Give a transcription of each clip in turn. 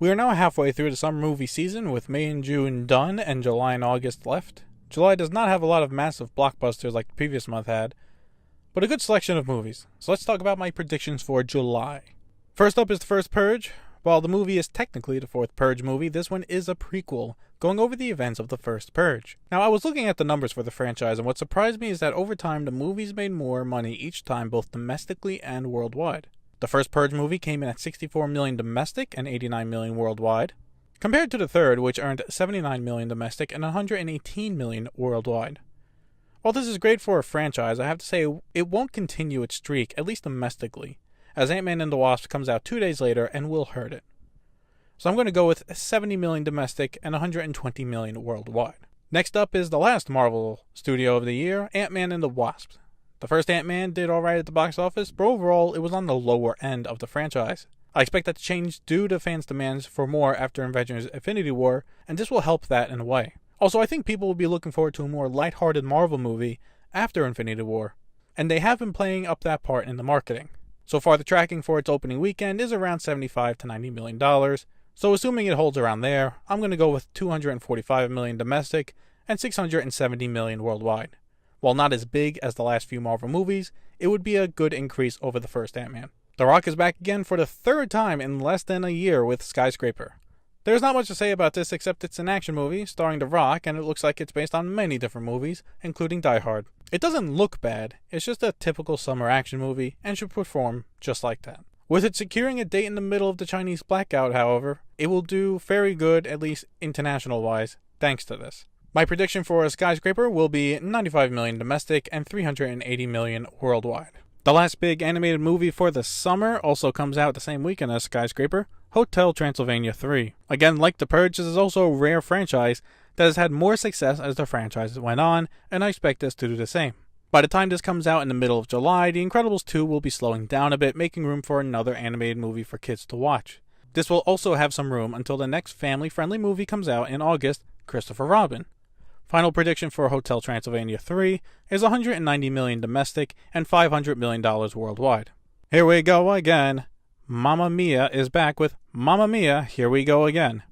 We are now halfway through the summer movie season with May and June done and July and August left. July does not have a lot of massive blockbusters like the previous month had, but a good selection of movies. So let's talk about my predictions for July. First up is the First Purge. While the movie is technically the fourth Purge movie, this one is a prequel, going over the events of the first Purge. Now, I was looking at the numbers for the franchise, and what surprised me is that over time, the movies made more money each time, both domestically and worldwide. The first Purge movie came in at $64 million domestic and $89 million worldwide, compared to the third, which earned $79 million domestic and $118 million worldwide. While this is great for a franchise, I have to say it won't continue its streak, at least domestically, as AntMan and the Wasp comes out 2 days later and will hurt it. So I'm going to go with $70 million domestic and $120 million worldwide. Next up is the last Marvel studio of the year, Ant-Man and the Wasp. The first Ant-Man did alright at the box office, but overall it was on the lower end of the franchise. I expect that to change due to fans' demands for more after Avengers Infinity War, and this will help that in a way. Also, I think people will be looking forward to a more lighthearted Marvel movie after Infinity War, and they have been playing up that part in the marketing. So far, the tracking for its opening weekend is around $75 to $90 million, so assuming it holds around there, I'm going to go with $245 million domestic and $670 million worldwide. While not as big as the last few Marvel movies, it would be a good increase over the first Ant-Man. The Rock is back again for the third time in less than a year with Skyscraper. There's not much to say about this except it's an action movie starring The Rock, and it looks like it's based on many different movies, including Die Hard. It doesn't look bad, it's just a typical summer action movie and should perform just like that. With it securing a date in the middle of the Chinese blackout, however, it will do very good, at least international-wise, thanks to this. My prediction for a Skyscraper will be $95 million domestic and $380 million worldwide. The last big animated movie for the summer also comes out the same weekend as Skyscraper, Hotel Transylvania 3. Again, like The Purge, this is also a rare franchise that has had more success as the franchise went on, and I expect this to do the same. By the time this comes out in the middle of July, The Incredibles 2 will be slowing down a bit, making room for another animated movie for kids to watch. This will also have some room until the next family-friendly movie comes out in August, Christopher Robin. Final prediction for Hotel Transylvania 3 is $190 million domestic and $500 million worldwide. Here we go again. Mamma Mia is back with Mamma Mia, Here We Go Again.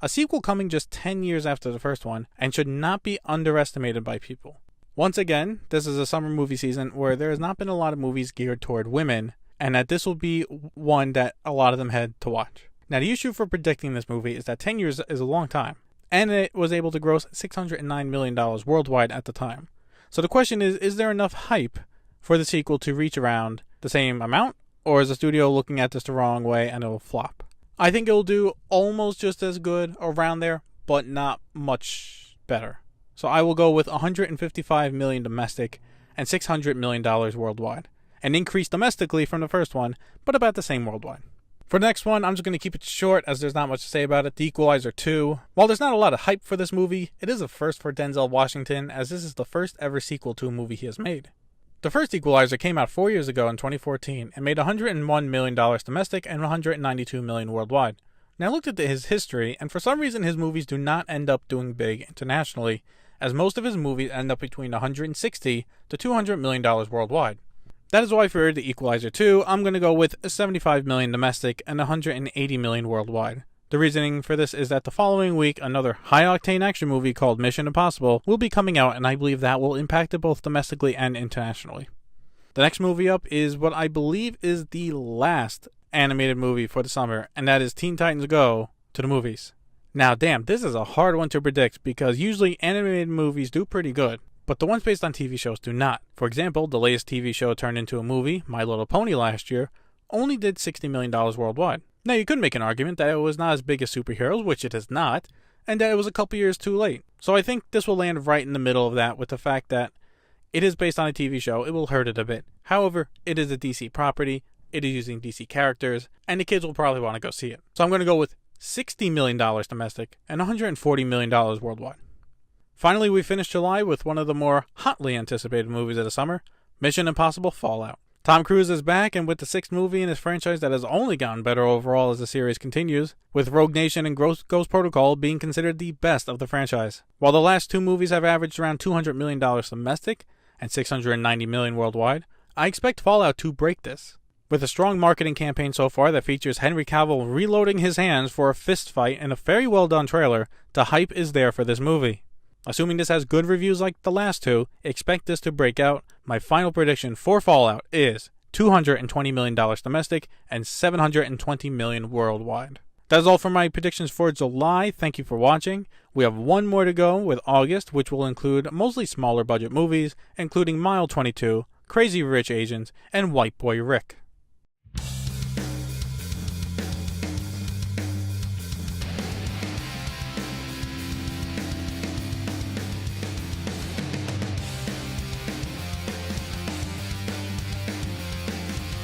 A sequel coming just 10 years after the first one and should not be underestimated by people. Once again, this is a summer movie season where there has not been a lot of movies geared toward women, and that this will be one that a lot of them head to watch. Now, the issue for predicting this movie is that 10 years is a long time, and it was able to gross $609 million worldwide at the time. So the question is there enough hype for the sequel to reach around the same amount, or is the studio looking at this the wrong way and it'll flop? I think it'll do almost just as good around there, but not much better. So I will go with $155 million domestic and $600 million worldwide. An increase domestically from the first one, but about the same worldwide. For the next one, I'm just going to keep it short as there's not much to say about it. The Equalizer 2. While there's not a lot of hype for this movie, it is a first for Denzel Washington, as this is the first ever sequel to a movie he has made. The first Equalizer came out 4 years ago in 2014 and made $101 million domestic and $192 million worldwide. Now I looked at his history, and for some reason his movies do not end up doing big internationally, as most of his movies end up between $160 to $200 million worldwide. That is why for The Equalizer 2, I'm going to go with $75 million domestic and $180 million worldwide. The reasoning for this is that the following week, another high-octane action movie called Mission Impossible will be coming out, and I believe that will impact it both domestically and internationally. The next movie up is what I believe is the last animated movie for the summer, and that is Teen Titans Go to the movies. Now, damn, this is a hard one to predict because usually animated movies do pretty good, but the ones based on TV shows do not. For example, the latest TV show turned into a movie, My Little Pony last year, only did $60 million worldwide. Now, you could make an argument that it was not as big as superheroes, which it is not, and that it was a couple years too late. So I think this will land right in the middle of that with the fact that it is based on a TV show. It will hurt it a bit. However, it is a DC property, it is using DC characters, and the kids will probably want to go see it. So I'm going to go with $60 million domestic and $140 million worldwide. Finally, we finished July with one of the more hotly anticipated movies of the summer, Mission Impossible Fallout. Tom Cruise is back, and with the sixth movie in his franchise that has only gotten better overall as the series continues, with Rogue Nation and Ghost Protocol being considered the best of the franchise. While the last two movies have averaged around $200 million domestic and $690 million worldwide, I expect Fallout to break this. With a strong marketing campaign so far that features Henry Cavill reloading his hands for a fist fight and a very well done trailer, the hype is there for this movie. Assuming this has good reviews like the last two, expect this to break out. My final prediction for Fallout is $220 million domestic and $720 million worldwide. That is all for my predictions for July. Thank you for watching. We have one more to go with August, which will include mostly smaller budget movies, including Mile 22, Crazy Rich Asians, and White Boy Rick.